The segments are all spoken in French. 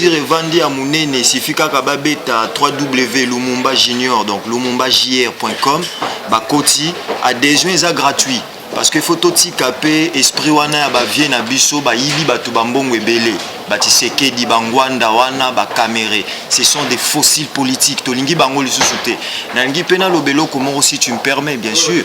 voiture evandi à Mounene, sifika kababeta www Lumumba Junior, donc lumumbajr.com, bakoti, adhésion est gratuit. Parce que photo tikapé, esprit wana ba vie na biso, ba yibi batu bambongo ebele, batiseke di bangwanda wana ba caméré. Ce sont des fossiles politiques. Tolingi bango lisusu te. Nangi pena lobelo komoro si tu me permets bien sûr.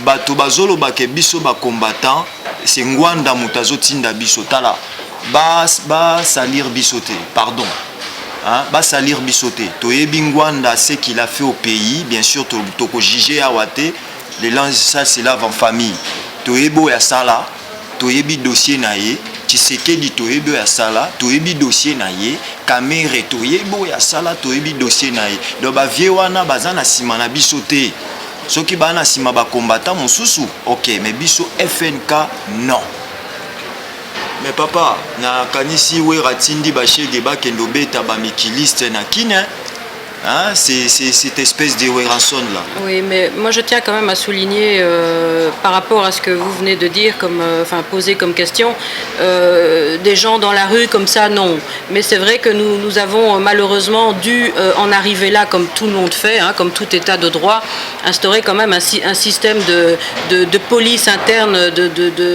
Batu bazolo ba ke biso ba combattant, c'est ngwanda mutazo tinda biso tala. Ba salir bisoté, pardon. Hein, ba salir bisoté. Toyebi ngwanda ce qu'il a fait au pays, bien sûr toko jige awate. Les langues, ça c'est là en famille. Toyebo ya sala, toyebi dossier naye, Tshisekedi toyebo ya sala, toyebi dossier naye, Kamere toyebo ya sala, toyebi dossier naye. Donc ba vie wana bazana sima na biso te. Soki bana sima ba combattant mosusu, OK, mais biso FNK non. Mais papa, na kanisi we ratindi ba chege ba kendo beta ba mikiliste na kine. Hein, c'est cette espèce de rançon là. Oui, mais moi je tiens quand même à souligner par rapport à ce que vous venez de dire, poser comme question, des gens dans la rue comme ça, non. Mais c'est vrai que nous avons malheureusement dû en arriver là, comme tout le monde fait, hein, comme tout état de droit, instaurer quand même un système de police interne,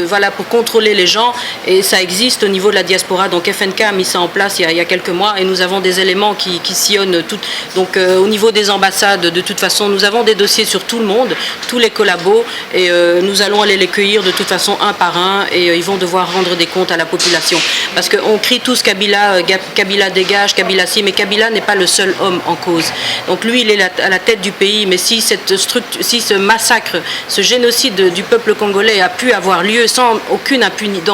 voilà, pour contrôler les gens. Et ça existe au niveau de la diaspora. Donc FNK a mis ça en place il y a quelques mois et nous avons des éléments qui sillonnent tout. Donc au niveau des ambassades, de toute façon, nous avons des dossiers sur tout le monde, tous les collabos, et nous allons aller les cueillir de toute façon un par un, et ils vont devoir rendre des comptes à la population. Parce qu'on crie tous Kabila, Kabila dégage, Kabila si, mais Kabila n'est pas le seul homme en cause. Donc lui, il est à la tête du pays, mais si ce massacre, ce génocide du peuple congolais a pu avoir lieu sans aucune impunité,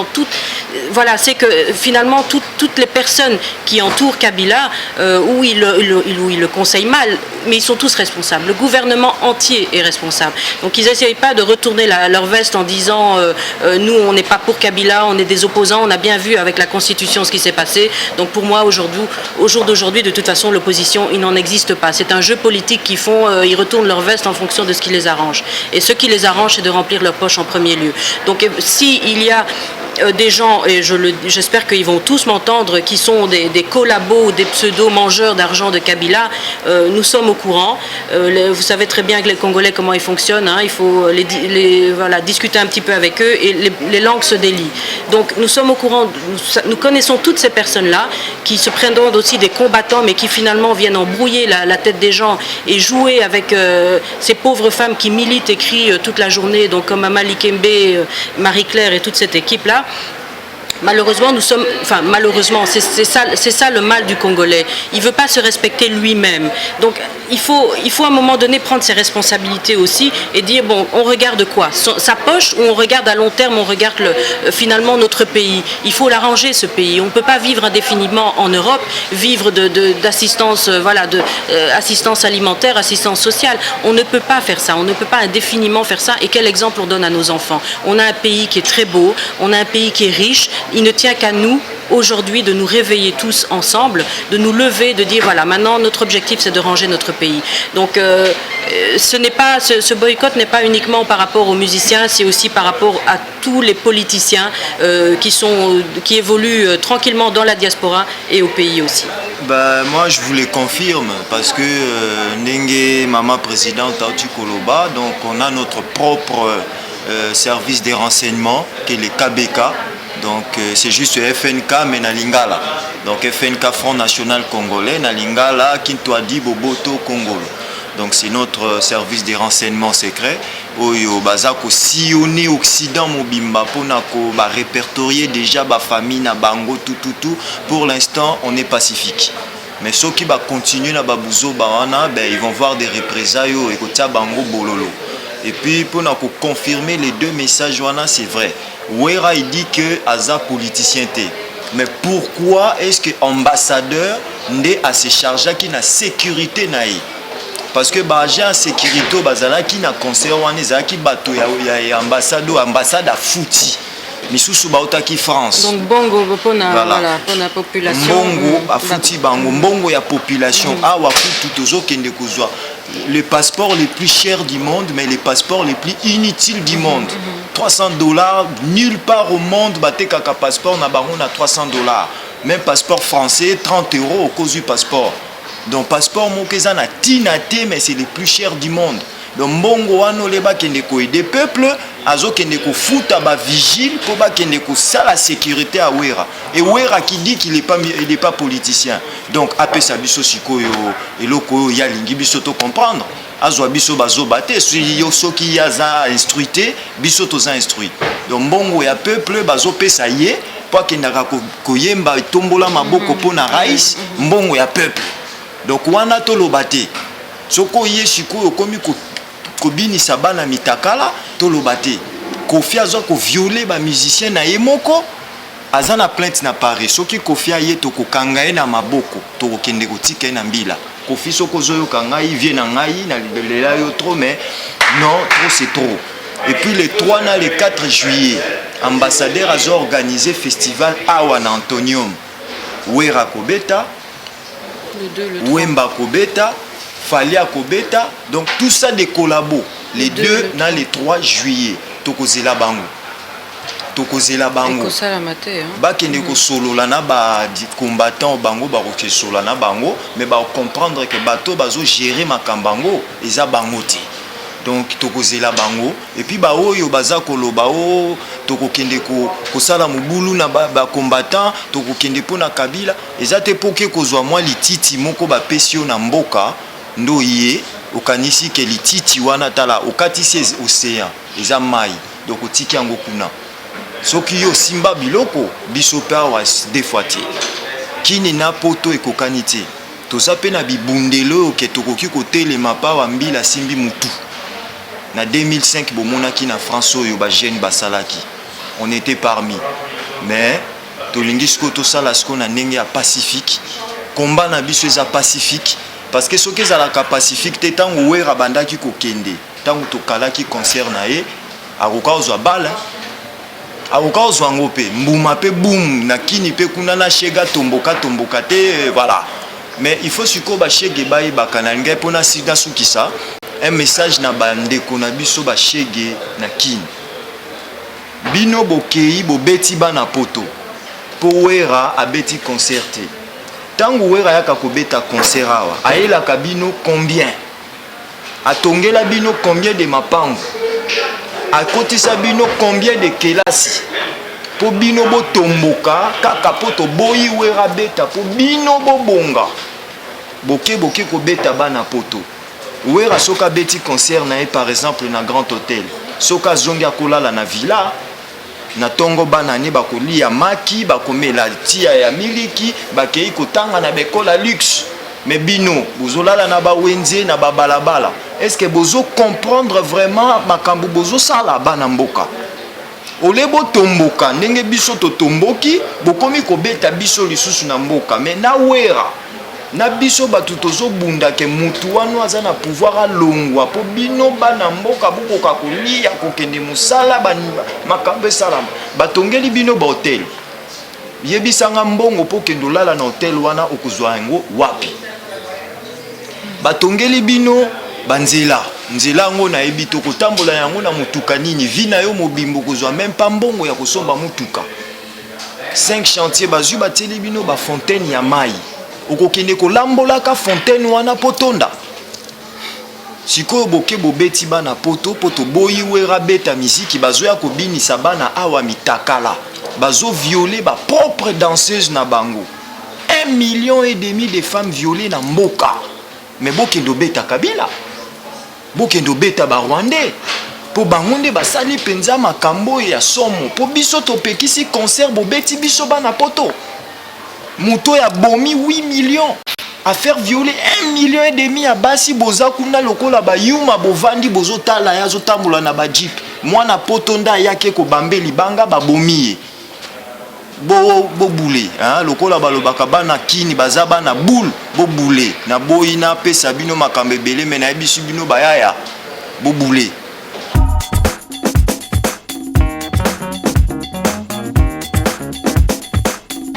voilà, c'est que finalement toutes les personnes qui entourent Kabila, où il le conseille mal, mais ils sont tous responsables. Le gouvernement entier est responsable. Donc ils n'essayent pas de retourner leur veste en disant nous on n'est pas pour Kabila, on est des opposants, on a bien vu avec la Constitution ce qui s'est passé. Donc pour moi au jour d'aujourd'hui, de toute façon l'opposition il n'en existe pas. C'est un jeu politique qu'ils font, ils retournent leur veste en fonction de ce qui les arrange. Et ce qui les arrange c'est de remplir leur poche en premier lieu. Donc s'il y a des gens, et j'espère qu'ils vont tous m'entendre, qui sont des collabos ou des pseudo-mangeurs d'argent de Kabila, nous sommes au courant. Vous savez très bien que les Congolais, comment ils fonctionnent, hein, il faut voilà, discuter un petit peu avec eux et les langues se délient. Donc nous sommes au courant, nous connaissons toutes ces personnes-là qui se prennent aussi des combattants mais qui finalement viennent embrouiller la tête des gens et jouer avec ces pauvres femmes qui militent et crient toute la journée, donc comme Amali Kembe, Marie-Claire et toute cette équipe-là. Malheureusement, c'est ça le mal du Congolais. Il ne veut pas se respecter lui-même. Donc, il faut à un moment donné prendre ses responsabilités aussi et dire, bon, on regarde quoi? Sa poche ou on regarde à long terme, on regarde finalement notre pays. Il faut l'arranger, ce pays. On ne peut pas vivre indéfiniment en Europe, vivre d'assistance, assistance alimentaire, assistance sociale. On ne peut pas faire ça. On ne peut pas indéfiniment faire ça. Et quel exemple on donne à nos enfants? On a un pays qui est très beau, on a un pays qui est riche. Il ne tient qu'à nous, aujourd'hui, de nous réveiller tous ensemble, de nous lever, de dire, voilà, maintenant, notre objectif, c'est de ranger notre pays. Donc, ce boycott n'est pas uniquement par rapport aux musiciens, c'est aussi par rapport à tous les politiciens qui évoluent tranquillement dans la diaspora et au pays aussi. Moi, je vous le confirme, parce que Ndenge, Maman Présidente, Tautu Koloba, donc on a notre propre service des renseignements, qui est le KBK. Donc c'est juste FNK mais na Lingala. Donc FNK Front National Congolais na Lingala Kintoadi Boboto Congolo. Donc c'est notre service des renseignements secrets. Oyo bazako sillonner Occident mobimba pona ko ba répertorier déjà ba famille na bango tout. Pour l'instant, on est pacifique. Mais ceux qui va continuer na babuzo bawana, ils vont voir des représailles et kotia bango bololo. Et puis pour confirmer les deux messages, c'est vrai. Ouera il dit que Aza politicien té. Mais pourquoi est-ce que l'ambassadeur n'est à se charger qui n'a sécurité naï? Parce que l'agent sécurité bazala qui n'a conseil waneza qui bato ya ambassade à fouti. Misusu baotaki France. Donc bongo pona voilà pona population. Bongo a fouti bango bongo ya population awa kutu tozo kende kozwa le passeport le plus cher du monde mais les passeports les plus inutiles du monde. $300 nulle part au monde baté kaka passeport na bango na $300. même passeport français 30 € au cause du passeport. Donc passeport mokezana na tinate, mais c'est le plus cher du monde. Donc mbongo wano leba kende ko aider peuple, azo kende ko futa ba vigile pour ba kende ko ça la sécurité à Wera. Et Wera qui dit qu'il est pas politicien. Donc apé sa biso sikoyo eloko ya lingi biso to comprendre. Azo biso bazo baté yo soki ya za instruité, biso to za instruit. Donc mbongo ya peuple bazo pesa ye pour kende ko yemba tombola maboko pona rais, mbongo ya peuple. Donc wana to lobate. Soko ye sikoyo komi ko kobini sabana mitakala to lobate. Kofi azo ko violer ba musicien na yemoko azana plainte na Paris. Soki Kofi aye to ko kangaye na maboko to ko kende ko tika na mbila. Kofi soko zoyo kangai vient na ngai na libelela yo trop, mais non, trop c'est trop. Et puis le 3 na le 4 juillet, ambassadeur a organisé festival awa na Antonium. Wera kobeta, Wemba kobeta, Falia kobeta, donc tout ça des collabos. Les 2 dans les 3 juillet. Tokozela bango. Tokozela bango. Bakende ko solo la na ba combattant bango ba ko solo na bango, mais ba comprendre que bateau bazo gérer makambango eza bango ti. Donc tokozela bango et puis ba oyo baza koloba o tokokende ko sala mubulu na ba combattant tokokende pona Kabila ezate poke kozwa mwa lititi moko ba pesio na mboka ndo ye okanisi ke lititi wana tala okatisi océan eza mai donc otiki yango kuna soki yo simba biloko biso pa wa defoati kini na poto ekokanite toza pe na bibundelo ke tokoki kotelema pa wa mbila simbi mutu. Na 2005 bomonaki na France oyo ba jeune basalaki on était parmi, mais tolingi sko to sala sko na ndenge ya pacifique combat na biso eza pacifique parce que soki ezalaka pacifique te tango Wera bandaki kokende tango tokalaki concert na ye akoka ozwa bala akoka ozwa ngo pe mbuma pe boum na kini pe kuna na shega tomboka te voilà. Mais il faut siko ba shege baye bakanalinga pona sida sukisa un message na bande kona biso ba shege na kini bino bokei bobeti bana poto po Wera abeti concerté tango Wera yaka kobeta concert awa ayela kabino combien atongela bino combien de mapango akotisa bino combien de kelasi po bino botomboka kaka poto boyi Wera beta po bino bobonga boke kobeta bana poto. Wera soka beti concert na ye par exemple na Grand Hôtel soka zongi akolala na villa na tongo bana ne bakolia maki bakomela tia ya miliki bakei kotanga na bekola luxe, mais bino bozolala na ba wenze na ba balabala. Est-ce que bozo comprendre vraiment makambu bozo sala bana mboka olebo tomboka ndenge biso to tomboki bokomi kobeta biso lisusu na mboka, mais na Wera na biso batu tozo bunda ke mutu wano aza na pouvoir alongwa po bino bana mboka bukoka kolia kokende musala makambe salama batongeli bino ba hotel yebisanga mbongo po kendo lala na hotel wana okuzwa yango wapi batongeli bino banzela nzela ngo na yebi to kotambola yango na mutuka nini vina yo mobimbo kozwa même pas mbongo ya kosomba mutuka 5 chantiers bazu bateli bino ba fontaine ya mai okokende kolambolaka fontaine wana potonda sikoyo boke bobeti bana poto boyi Wera beta miziki bazoya kobinisa bana awa mitakala bazo violer ba propre danseuse na bango 1,5 million de femmes violées na mboka, mais bokendo beta Kabila bokendo beta ba Rwandais po bangonde basali penza makambo ya somo po biso topekisi concert bobeti biso bana poto. Muto ya bomi 8 millions à faire violer 1,5 million à basi boza kuna lokola ba yuma bovandi bozo tala ya zo tambola na ba jeep mwana potonda yake ko bambeli banga ba bomi bo boule hein lokola balobaka bana kini baza bana boule bo boule na boyina pesa bino makambe belé mais na bisu bino bayaya bo boule.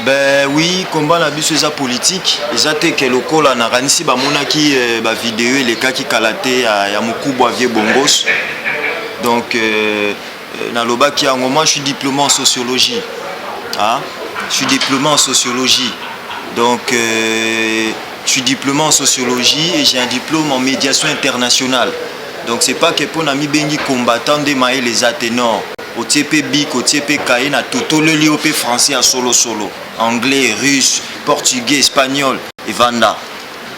Ben oui, combat na biso eza politique, eza te ke lokola na ranisi ba monaki ba vidéo eleka ki kalate ya mukubwa vie bongos. Donc na lobaki yango moi je suis diplômé en sociologie. Hein? Je suis diplômé en sociologie. Donc, je suis diplômé en sociologie et j'ai un diplôme en médiation internationale. Donc, c'est pas que pour nami bengi combattant de maïs les aténors. Au TP Bic, au TP Kaye, na tout le liop français à solo. Anglais, russe, portugais, espagnol et vanda.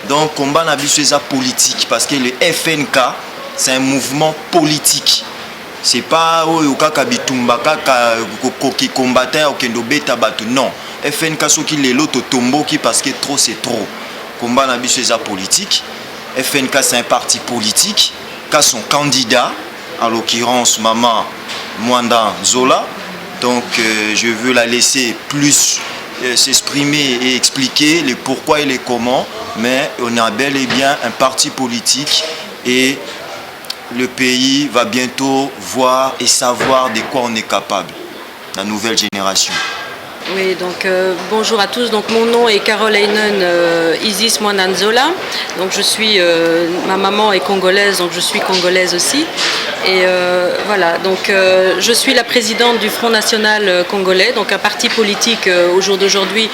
Donc, combat na biso eza politique parce que le FNK, c'est un mouvement politique. C'est pas au kaka bitumba kaka koki combattant au kendo beta batu. Non. FNK soki lelo to tomboki parce que trop c'est trop. Combat na biso eza politique. FNK c'est un parti politique. Qu'a son candidat, en l'occurrence Maman Mwanda Nzola. Donc je veux la laisser plus s'exprimer et expliquer les pourquoi et les comment. Mais on a bel et bien un parti politique et le pays va bientôt voir et savoir de quoi on est capable, la nouvelle génération. Oui, donc bonjour à tous. Donc mon nom est Carole Heinen Isis Mwanda Nzola. Donc je suis, ma maman est congolaise, donc je suis congolaise aussi. Et voilà, donc je suis la présidente du Front National Congolais, donc un parti politique au jour d'aujourd'hui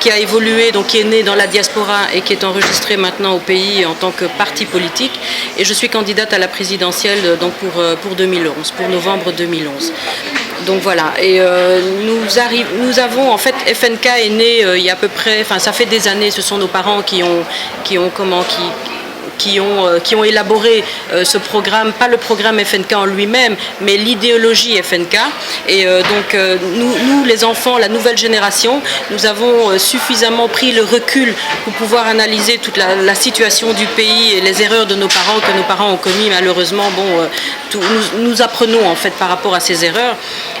qui a évolué, donc qui est né dans la diaspora et qui est enregistré maintenant au pays en tant que parti politique. Et je suis candidate à la présidentielle donc pour 2011, pour novembre 2011. Donc voilà, et nous avons, en fait, FNK est né il y a à peu près, enfin ça fait des années, ce sont nos parents qui ont élaboré ce programme, pas le programme FNK en lui-même, mais l'idéologie FNK. Et donc nous, les enfants, la nouvelle génération, nous avons suffisamment pris le recul pour pouvoir analyser toute la situation du pays et les erreurs de nos parents que nos parents ont commis. Malheureusement, bon, nous apprenons en fait par rapport à ces erreurs.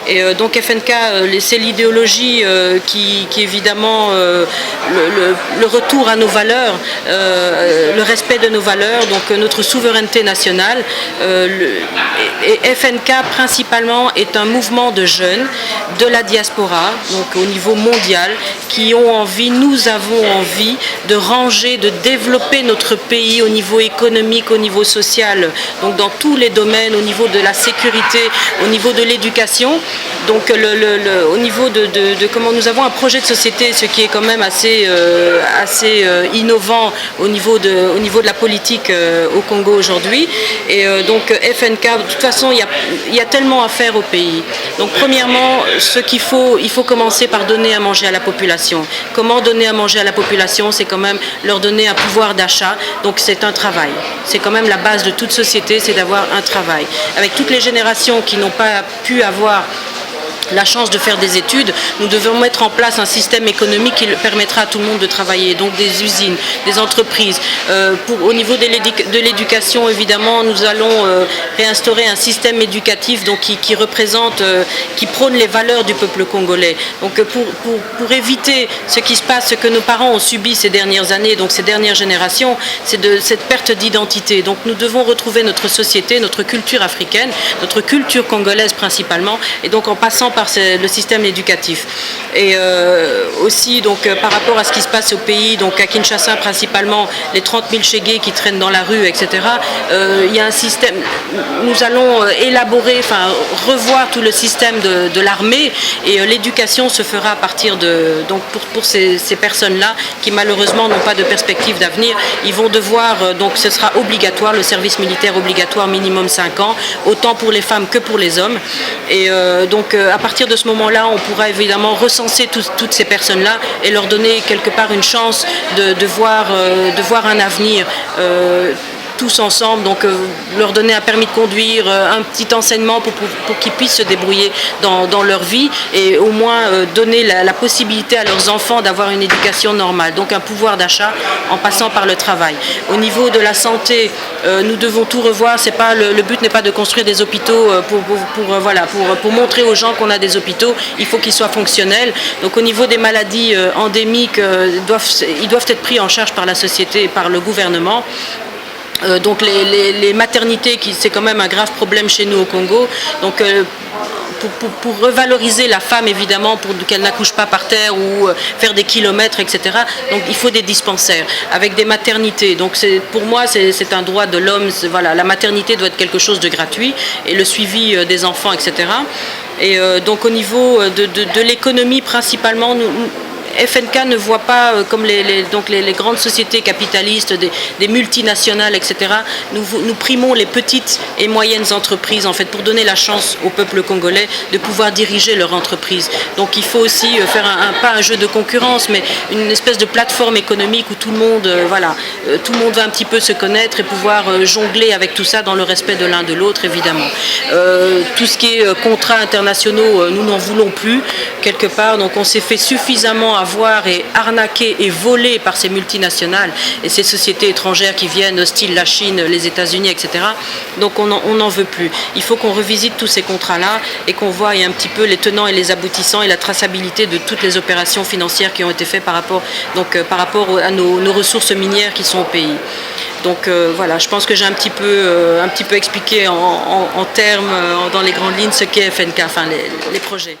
Et donc FNK, c'est l'idéologie qui évidemment le retour à nos valeurs, le respect de nos valeurs, donc notre souveraineté nationale. Et FNK principalement est un mouvement de jeunes de la diaspora, donc au niveau mondial, qui ont envie, nous avons envie de ranger, de développer notre pays au niveau économique, au niveau social, donc dans tous les domaines, au niveau de la sécurité, au niveau de l'éducation. Donc au niveau de comment nous avons un projet de société, ce qui est quand même assez innovant au niveau de la politique au Congo aujourd'hui. Et donc FNK, de toute façon, il y a tellement à faire au pays. Donc premièrement, il faut commencer par donner à manger à la population. Comment donner à manger à la population? C'est quand même leur donner un pouvoir d'achat. Donc c'est un travail. C'est quand même la base de toute société, c'est d'avoir un travail. Avec toutes les générations qui n'ont pas pu avoir la chance de faire des études, nous devons mettre en place un système économique qui permettra à tout le monde de travailler, donc des usines, des entreprises. Au niveau de l'éducation, évidemment, nous allons réinstaurer un système éducatif donc, qui représente, qui prône les valeurs du peuple congolais. Donc pour éviter ce qui se passe, ce que nos parents ont subi ces dernières années, donc ces dernières générations, c'est de cette perte d'identité. Donc nous devons retrouver notre société, notre culture africaine, notre culture congolaise principalement, et donc en passant par le système éducatif. Et aussi donc par rapport à ce qui se passe au pays, donc à Kinshasa principalement, les 30 000 chégués qui traînent dans la rue, etc. Il y a un système, nous allons élaborer, enfin revoir tout le système de l'armée, et l'éducation se fera à partir de, donc pour ces personnes-là qui malheureusement n'ont pas de perspective d'avenir, ils vont devoir, donc ce sera obligatoire, le service militaire obligatoire minimum 5 ans, autant pour les femmes que pour les hommes. Et donc à partir de ce moment-là, on pourra évidemment recenser toutes ces personnes-là et leur donner quelque part une chance de voir un avenir tous ensemble, donc leur donner un permis de conduire, un petit enseignement pour qu'ils puissent se débrouiller dans leur vie, et au moins donner la possibilité à leurs enfants d'avoir une éducation normale, donc un pouvoir d'achat en passant par le travail. Au niveau de la santé, nous devons tout revoir. C'est pas le but n'est pas de construire des hôpitaux pour montrer aux gens qu'on a des hôpitaux. Il faut qu'ils soient fonctionnels. Donc au niveau des maladies endémiques, ils doivent être pris en charge par la société et par le gouvernement. Donc les maternités, c'est quand même un grave problème chez nous au Congo. Donc pour revaloriser la femme, évidemment, pour qu'elle n'accouche pas par terre ou faire des kilomètres, etc. Donc il faut des dispensaires avec des maternités. Donc pour moi, c'est un droit de l'homme. Voilà, la maternité doit être quelque chose de gratuit, et le suivi des enfants, etc. Et donc au niveau de l'économie principalement, FNK ne voit pas comme les grandes sociétés capitalistes, des multinationales, etc. Nous primons les petites et moyennes entreprises en fait pour donner la chance au peuple congolais de pouvoir diriger leur entreprise. Donc il faut aussi faire pas un jeu de concurrence, mais une espèce de plateforme économique où tout le monde, tout le monde va un petit peu se connaître et pouvoir jongler avec tout ça dans le respect de l'un de l'autre évidemment. Tout ce qui est contrats internationaux, nous n'en voulons plus quelque part. Donc on s'est fait suffisamment avoir et arnaquer et voler par ces multinationales et ces sociétés étrangères qui viennent, style la Chine, les États-Unis, etc. Donc on n'en veut plus. Il faut qu'on revisite tous ces contrats-là et qu'on voie un petit peu les tenants et les aboutissants et la traçabilité de toutes les opérations financières qui ont été faites par rapport à nos ressources minières qui sont au pays. Donc voilà, je pense que j'ai un petit peu expliqué en termes, dans les grandes lignes, ce qu'est FNK, enfin les projets.